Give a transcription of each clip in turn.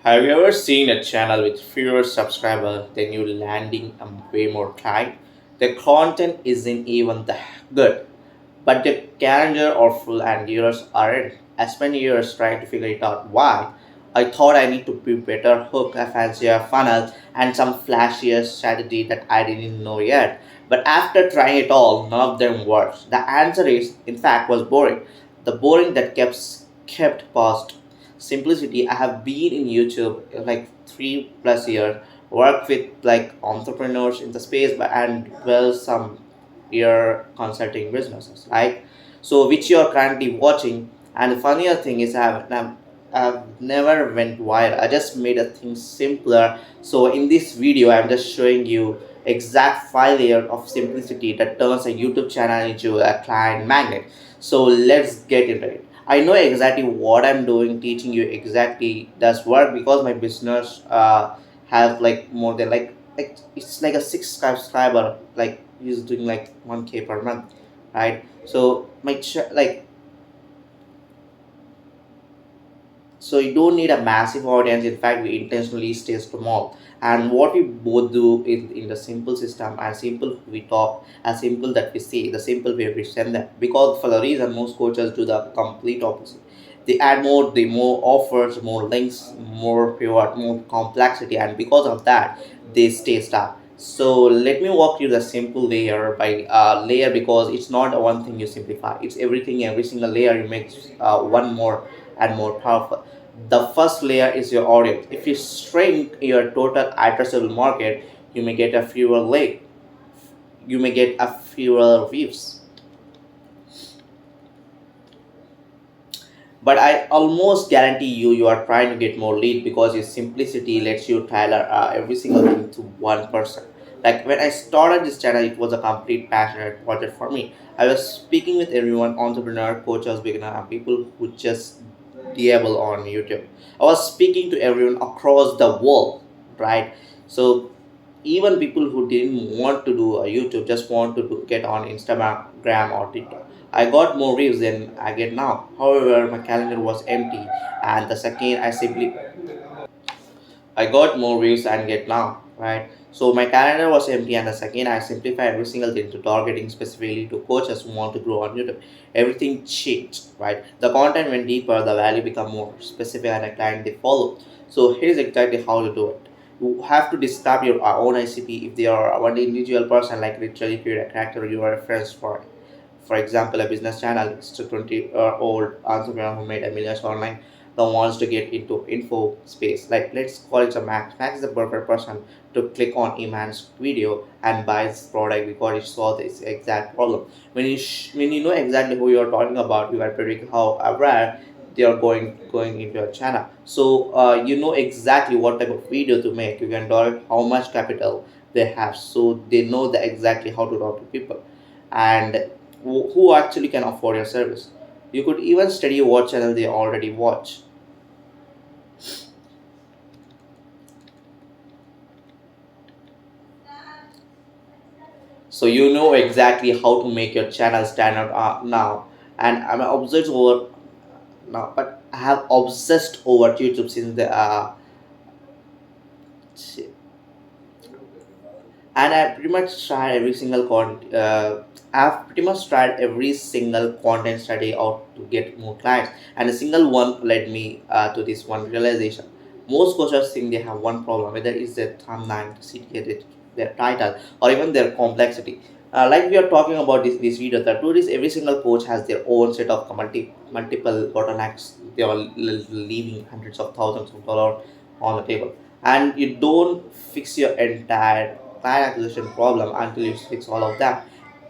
Have you ever seen a channel with fewer subscribers than you landing a way more client? The content isn't even that good, but the calendar are full and viewers aren't. I spent years trying to figure it out why. I thought I need to be better hook, a fancier funnel, and some flashier strategy that I didn't know yet. But after trying it all, none of them works. The answer is, in fact, was boring. The boring that kept past simplicity. I have been in YouTube like 3 plus years, worked with like entrepreneurs in the space, and well, some peer consulting businesses, right? So which you are currently watching. And the funnier thing is, I've never went wild. I just made a thing simpler. So in this video, I'm just showing you exact 5 layer of simplicity that turns a YouTube channel into a client magnet. So let's get into it. I know exactly what I'm doing, teaching you exactly does work because my business have like more than like it's like a six subscriber, like he's doing like 1K per month, right? So so you don't need a massive audience. In fact, we intentionally stay small. And what we both do is in the simple system and simple we talk, as simple that we see, the simple way we send them. Because for the reason most coaches do the complete opposite. They add more, the more offers, more links, more pivot, more complexity, and because of that, they stay stuck. So let me walk you the simple layer by layer because it's not a one thing you simplify. It's everything, every single layer you make one more and more powerful. The first layer is your audience. If you shrink your total addressable market, you may get a fewer like, you may get a fewer views. But I almost guarantee you are trying to get more lead because your simplicity lets you tailor every single thing to one person. Like when I started this channel, it was a complete passionate project for me. I was speaking with everyone, entrepreneur, coaches, beginner, and people who just dabble on YouTube. I was speaking to everyone across the world, right? So even people who didn't want to do a YouTube, just want to get on Instagram or TikTok. I got more views than I get now. However, my calendar was empty, and the second I got more views and get now, right? So my calendar was empty, and the second I simplify every single thing to targeting specifically to coaches who want to grow on YouTube. Everything changed, right? The content went deeper, the value become more specific, and the client they follow. So here's exactly how to do it. You have to describe your own ICP if they are one individual person, like literally create a character you are reference for. For example, a business channel is a 20-year-old entrepreneur who made a millions online that wants to get into info space. Like let's call it a Max. Max is the perfect person to click on Iman's video and buy this product because it solves this exact problem. When you know exactly who you are talking about, you can predict how aware they are going into your channel. So you know exactly what type of video to make. You can direct how much capital they have, so they know the exactly how to talk to people and who actually can afford your service. You could even study what channel they already watch. So you know exactly how to make your channel stand out now. And I'm obsessed over now, but I have obsessed over YouTube since the and I pretty much tried every single I've pretty much tried every single content study out to get more clients, and a single one led me to this one realization. Most coaches think they have one problem, whether it's their thumbnail, CTA, their title, or even their complexity. Like we are talking about this video, the truth is every single coach has their own set of multiple bottlenecks. They are leaving hundreds of thousands of dollars on the table, and you don't fix your entire client acquisition problem until you fix all of them.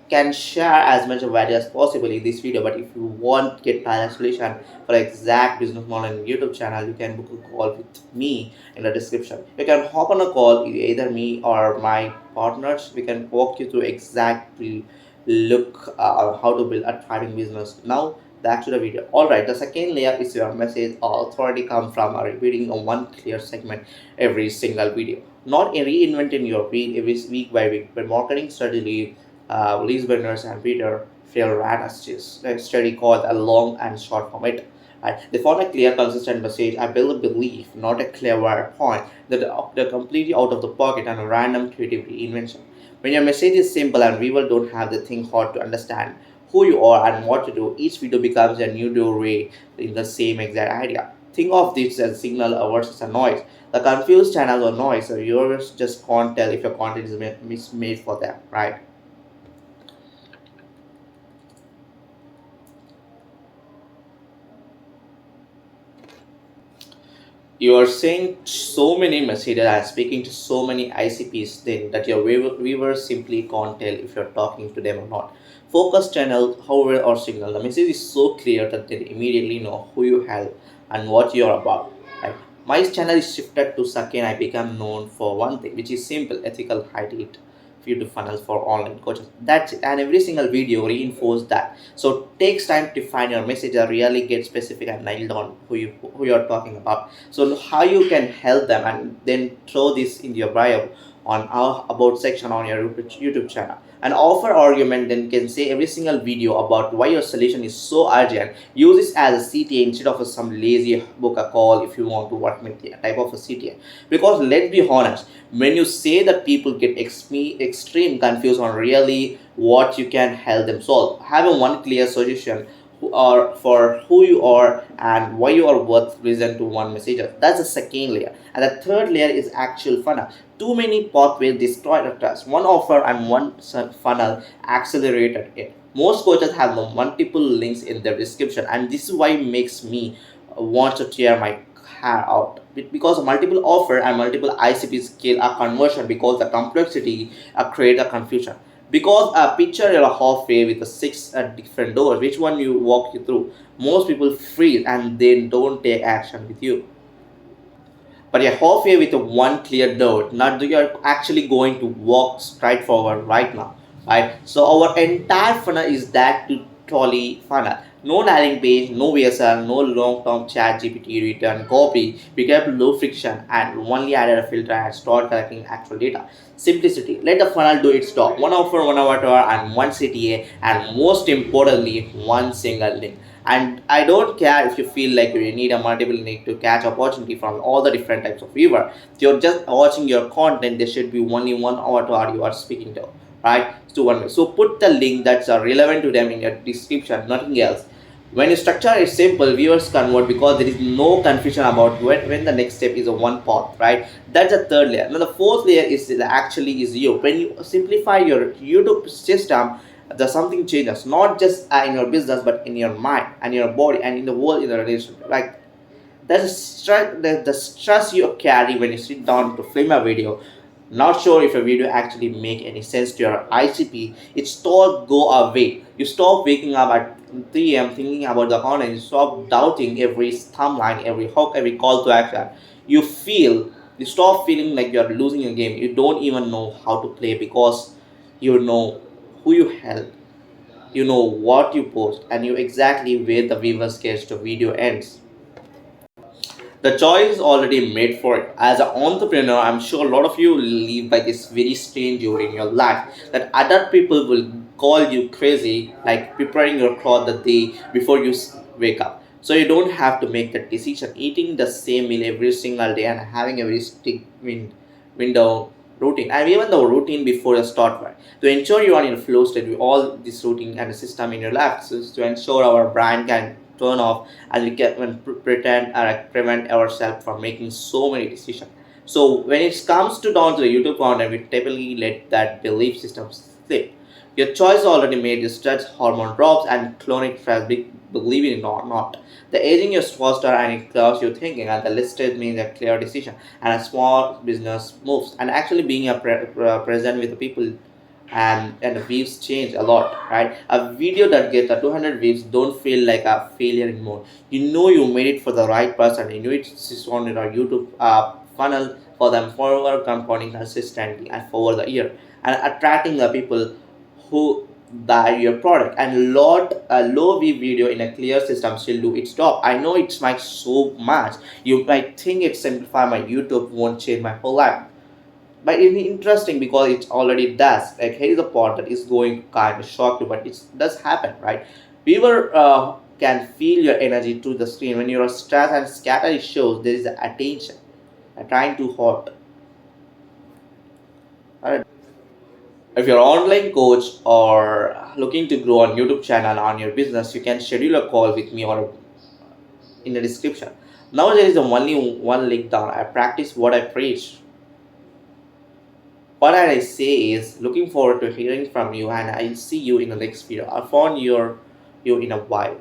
Can share as much value as possible in this video, but if you want to get client solution for exact business model in YouTube channel, you can book a call with me in the description. You can hop on a call, either me or my partners. We can walk you through exactly look how to build a thriving business. Now back to the video. Alright, the second layer is your message authority come from repeating a one clear segment every single video, not a reinventing your feed every week by week, but marketing strategy. Liz Benders and Peter Phil ran a study called a long and short format. Right? They found a clear, consistent message. I build a belief, not a clever point. That they're completely out of the pocket and a random creative invention. When your message is simple and people don't have to think hard to understand who you are and what to do, each video becomes a new doorway in the same exact idea. Think of this as signal versus a noise. The confused channel or noise, so viewers just can't tell if your content is made for them, right? You are saying so many messages and speaking to so many ICPs then that your viewers simply can't tell if you're talking to them or not. Focus channel, however, or signal. The message is so clear that they immediately know who you have and what you're about. Right? My channel is shifted to second. I become known for one thing, which is simple, ethical, high heat feed funnels for online coaches. That's it. And every single video reinforces that. So takes time to find your message and really get specific and nailed on who you're talking about. So how you can help them and then throw this in your bio on our about section on your YouTube channel. An offer argument then can say every single video about why your solution is so urgent. Use this as a CTA instead of some lazy book a call if you want to work with a type of a CTA. Because let's be honest, when you say that people get extreme confused on really what you can help them solve, having one clear solution or for who you are and why you are worth reason to one message. That's the second layer. And the third layer is actual funnel. Too many pathways destroy the trust. One offer and one funnel accelerated it. Most coaches have multiple links in their description, and this is why it makes me want to tear my hair out. Because multiple offer and multiple ICP scale a conversion because the complexity create a confusion. Because a picture you're a halfway with the six different doors, which one you walk you through? Most people freeze and they don't take action with you. But you're halfway with a one clear door, not that you're actually going to walk straight forward right now, right? So our entire funnel is that to trolley funnel. No landing page, no VSL, no long-term chat GPT return copy. We kept low friction and only added a filter and start collecting actual data. Simplicity. Let the funnel do its job. One offer, one avatar, and one CTA, and most importantly, one single link. And I don't care if you feel like you need a multiple link to catch opportunity from all the different types of viewer. If you're just watching your content, there should be only one avatar you are speaking to, right? So one way. So put the link that's relevant to them in your description, nothing else. When you structure it simple, viewers convert because there is no confusion about when the next step is a one path, right? That's the third layer. Now the fourth layer is actually is you. When you simplify your YouTube system, the something changes, not just in your business, but in your mind and your body and in the world in the relationship. Like there's a stress, the stress you carry when you sit down to film a video, not sure if a video actually make any sense to your ICP, it's all go away. You stop waking up at 3 a.m. thinking about the content. You stop doubting every thumbline, every hook, every call to action. You feel, you stop feeling like you're losing a game. You don't even know how to play because you know who you help, you know what you post, and you exactly where the viewer gets to video ends. The choice is already made for it. As an entrepreneur, I'm sure a lot of you live by this very strange rule in your life that other people will call you crazy, like preparing your cloth the day before you wake up. So you don't have to make that decision. Eating the same meal every single day and having a very strict window routine, and even the routine before you start work. To ensure you are in a flow state with all this routine and the system in your life, so to ensure our brand can turn off and we can pretend or prevent ourselves from making so many decisions. So when it comes to down to the YouTube content, we typically let that belief system slip. Your choice already made, your stress hormone drops and chronic stress, believe it or not. The aging is faster and it clears your thinking, and the listed means a clear decision and a small business moves. And actually being a present with the people and the views change a lot, right? A video that gets a 200 views don't feel like a failure anymore. You know you made it for the right person. You know it's on your YouTube funnel for them forward compounding consistently and for the year and attracting the people who buy your product. And lot a low view video in a clear system still do its job. I know it's might so much, you might think it simplify my YouTube won't change my whole life, but it's interesting because it already does. Like here is a part that is going to kind of shock you, but it does happen, right? We were can feel your energy to the screen. When you are stressed and scattered, it shows there is attention. Trying too hard. Alright. If you're an online coach or looking to grow on YouTube channel on your business, you can schedule a call with me or in the description. Now there is only one link down. I practice what I preach. What I say is looking forward to hearing from you, and I'll see you in the next video. I found you in a while.